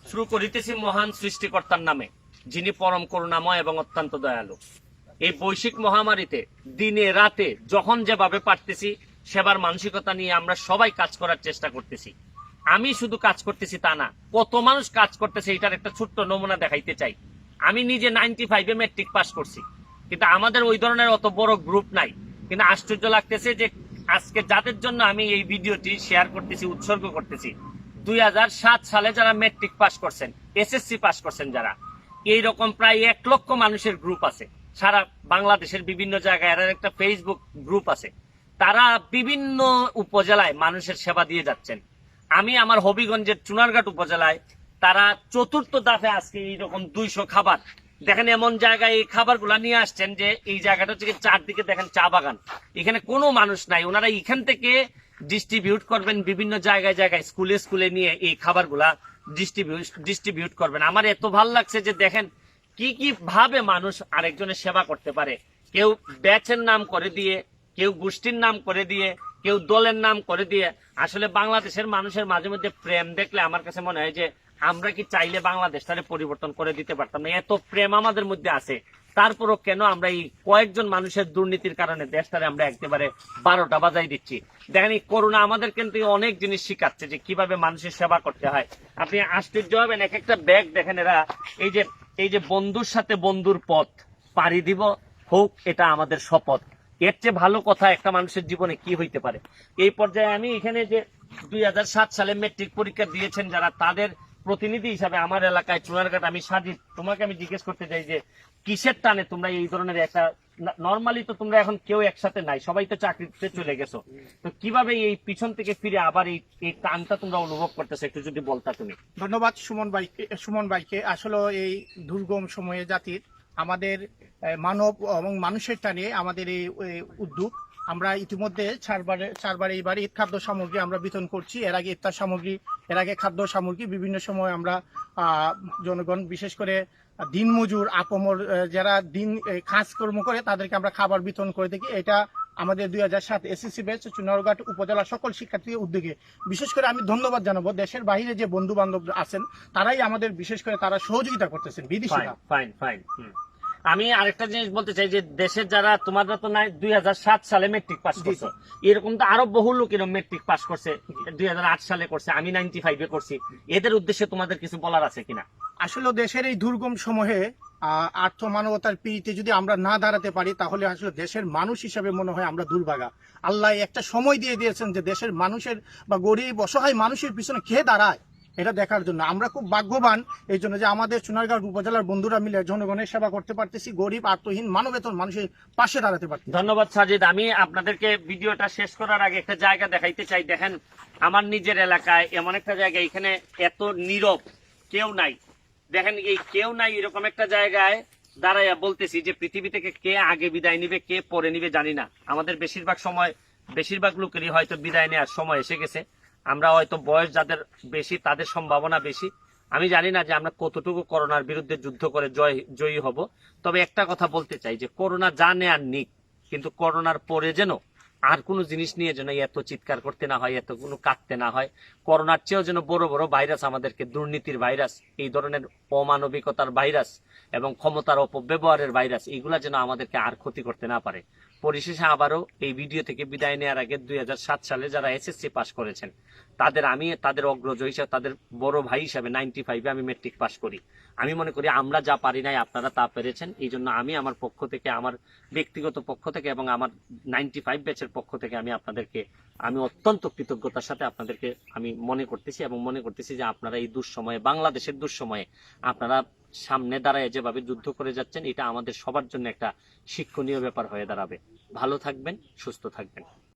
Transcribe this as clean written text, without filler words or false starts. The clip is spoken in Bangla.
শুরু করিতেছি মহান সৃষ্টিকর্তার নামে, যিনি পরম করুণাময় এবং অত্যন্ত দয়ালু। এই বৈশ্বিক মহামারীতে দিনে রাতে যখন যেভাবে পারতেছি সেবার মানসিকতা নিয়ে আমরা সবাই কাজ করার চেষ্টা করতেছি। আমি শুধু কাজ করতেছি তা না, কত মানুষ কাজ করতেছে এটার একটা ছোট্ট নমুনা দেখাইতে চাই। আমি নিজে 95-এ মেট্রিক পাস করছি, কিন্তু আমাদের ওই ধরনের অত বড় গ্রুপ নাই। কিন্তু আশ্চর্য লাগতেছে যে আজকে যাদের জন্য আমি এই ভিডিওটি শেয়ার করতেছি, উৎসর্গ করতেছি, 2007 সালে যারা মেট্রিক পাস করছেন, এসএসসি পাস করছেন যারা, এইরকম প্রায় 1 লক্ষ মানুষের গ্রুপ আছে সারা বাংলাদেশের বিভিন্ন জায়গায়। এর একটা ফেসবুক গ্রুপ আছে, তারা বিভিন্ন উপজেলায় মানুষের সেবা দিয়ে যাচ্ছেন। আমি আমার হবিগঞ্জের চুনারঘাট উপজেলায় তারা চতুর্থ দাফে আজকে এইরকম 200 খাবার দেখেন, এমন জায়গায় এই খাবারগুলা নিয়ে আসছেন যে এই জায়গাটা হচ্ছে চারদিকে দেখেন চা বাগান, এখানে কোনো মানুষ নাই। ওনারা এখান থেকে ডিস্ট্রিবিউট করবেন বিভিন্ন জায়গায় জায়গায়, স্কুলে স্কুলে নিয়ে এই খাবারগুলা ডিস্ট্রিবিউট করবেন। আমার এত ভাল লাগছে যে দেখেন কি কি ভাবে মানুষ আরেকজনের সেবা করতে পারে। কেউ ব্যাচের নাম করে দিয়ে, কেউ গোষ্ঠীর নাম করে দিয়ে, কেউ দলের নাম করে দিয়ে। আসলে বাংলাদেশের মানুষের মাঝে মধ্যে প্রেম দেখলে আমার কাছে মনে হয় যে আমরা কি চাইলে বাংলাদেশটারে পরিবর্তন করে দিতে পারতাম না। এত প্রেম আমাদের মধ্যে আছে, তারপরও কেন আমরা এই কয়েকজন মানুষের দুর্নীতির কারণে দেশটারে আমরা একেবারে 12টা বাজাই দিচ্ছি। দেখেন এই করোনা আমাদের কিন্তু অনেক জিনিস শিখাচ্ছে যে কিভাবে মানুষের সেবা করতে হয়। আপনি আশ্চর্য হবেন, এক একটা ব্যাগ দেখেন, এরা এই যে বন্ধুর সাথে বন্ধুর পথ পাড়ি দিব হোক, এটা আমাদের শপথ। এর চেয়ে ভালো কথা একটা মানুষের জীবনে কি হইতে পারে। এই পর্যায়ে আমি এখানে যে 2007 সালে মেট্রিক পরীক্ষা দিয়েছেন যারা, তাদের প্রতিনিধি হিসাবে আমার এলাকায় চুনারঘাট, আমি সাজিদ, তোমাকে আমি জিজ্ঞেস করতে চাই যে কিসের টানে তোমরা এই ধরনের একটা, নর্মালি তো তোমরা এখন কেউ একসাথে নাই, সবাই তো চাকরিতে চলে গেছো, তো কিভাবে এই পিছন থেকে ফিরে আবার এই টানটা তোমরা অনুভব করতেছো, একটু যদি বলতা তুমি। ধন্যবাদ সুমন ভাইকে। আসলে এই দুর্গম সময়ে জাতির আমাদের মানব এবং মানুষের টানে আমাদের এই উদ্যোগ। আমরা ইতিমধ্যে চারবার এইবার ঈদ খাদ্য সামগ্রী আমরা বিতরণ করছি। এর আগে ইফতার সামগ্রী, এর আগে খাদ্য সামগ্রী, বিভিন্ন সময় আমরা জনগণ, বিশেষ করে দিনমজুর আপমর যারা দিন কাজকর্ম করে তাদেরকে আমরা খাবার বিতরণ করে থাকি। এটা আমাদের 2007 এসএসসি ব্যাচ চুনারঘাট উপজেলা সকল শিক্ষার্থীর উদ্যোগে। বিশেষ করে আমি ধন্যবাদ জানাবো দেশের বাইরে যে বন্ধু বান্ধব আছেন, তারাই আমাদের বিশেষ করে তারা সহযোগিতা করতেছেন, বিদেশিরা। আমি আরেকটা জিনিস বলতে চাই যে দেশের যারা, তোমরা তো নাই 2007 সালে মেট্রিক পাস করছো, এরকম তো আরো বহু লোক এরকম মেট্রিক পাস করছে, 2008 সালে করছে, আমি 95-এ করছি। এদের উদ্দেশ্যে তোমাদের কিছু বলার আছে কিনা? আসলে দেশের এই দুর্গম সময়ে আর্থ মানবতার পিড়িতে যদি আমরা না দাঁড়াতে পারি, তাহলে আসলে দেশের মানুষ হিসাবে মনে হয় আমরা দুর্ভাগা। আল্লাহ একটা সময় দিয়ে দিয়েছেন যে দেশের মানুষের বা গরিব অসহায় মানুষের পিছনে কে দাঁড়ায় এটা দেখার জন্য। আমরা খুব ভাগ্যবান এই জন্য যে আমাদের চুনারঘাট উপজেলার বন্ধুরা মিলে জনগণের সেবা করতে পারতেছি, গরিব আর্থহীন মানবেতর মানুষের পাশে দাঁড়াতে পারতেছি। ধন্যবাদ সাজিদ। আমি আপনাদেরকে ভিডিওটা শেষ করার আগে একটা জায়গা দেখাইতে চাই। দেখেন আমার নিজের এলাকায় এমন একটা জায়গা, এখানে এত নীরব, কেউ নাই। দেখেন এই কেউ নাই এরকম একটা জায়গায় দাঁড়াইয়া বলতেছি যে পৃথিবী থেকে কে আগে বিদায় নিবে, কে পরে নিবে জানি না। আমাদের বেশিরভাগ লোকেরই হয়তো বিদায় নেওয়ার সময় এসে গেছে। আমরা হয়তো বয়স যাদের বেশি, তাদের সম্ভাবনা বেশি। আমি জানি না যে আমরা কতটুকু করোনার বিরুদ্ধে যুদ্ধ করে জয়ী হব। তবে একটা কথা বলতে চাই যে করোনা জানে আর নিক, কিন্তু করোনার পরে যেন আর কোনো জিনিস নিয়ে যেন এত চিৎকার করতে না হয়, এত কোনো কাঁদতে না হয়। করোনার চেয়েও যেন বড় বড় ভাইরাস আমাদেরকে, দুর্নীতির ভাইরাস, এই ধরনের অমানবিকতার ভাইরাস এবং ক্ষমতার অপব্যবহারের ভাইরাস, এইগুলা যেন আমাদেরকে আর ক্ষতি করতে না পারে। পরিশেষে আবারও এই ভিডিও থেকে বিদায় নেওয়ার আগে 2007 সালে যারা এসএসসি পাস করেছেন তাদের অগ্রজ হিসাবে, তাদের বড় ভাই হিসাবে 95-এ আমি মেট্রিক পাস করি। আমি মনে করি আমরা যা পারি নাই আপনারা তা পেরেছেন। এই জন্য আমি আমার পক্ষ থেকে, আমার ব্যক্তিগত পক্ষ থেকে এবং আমার 95 ব্যাচের পক্ষ থেকে আমি অত্যন্ত কৃতজ্ঞতার সাথে আপনাদেরকে আমি মনে করতেছি এবং মনে করতেছি যে আপনারা এই দুঃসময়ে, বাংলাদেশের দুঃসময়ে আপনারা সামনে দাঁড়ায় যেভাবে যুদ্ধ করে যাচ্ছেন, এটা আমাদের সবার জন্য একটা শিক্ষণীয় ব্যাপার হয়ে দাঁড়াবে। ভালো থাকবেন, সুস্থ থাকবেন।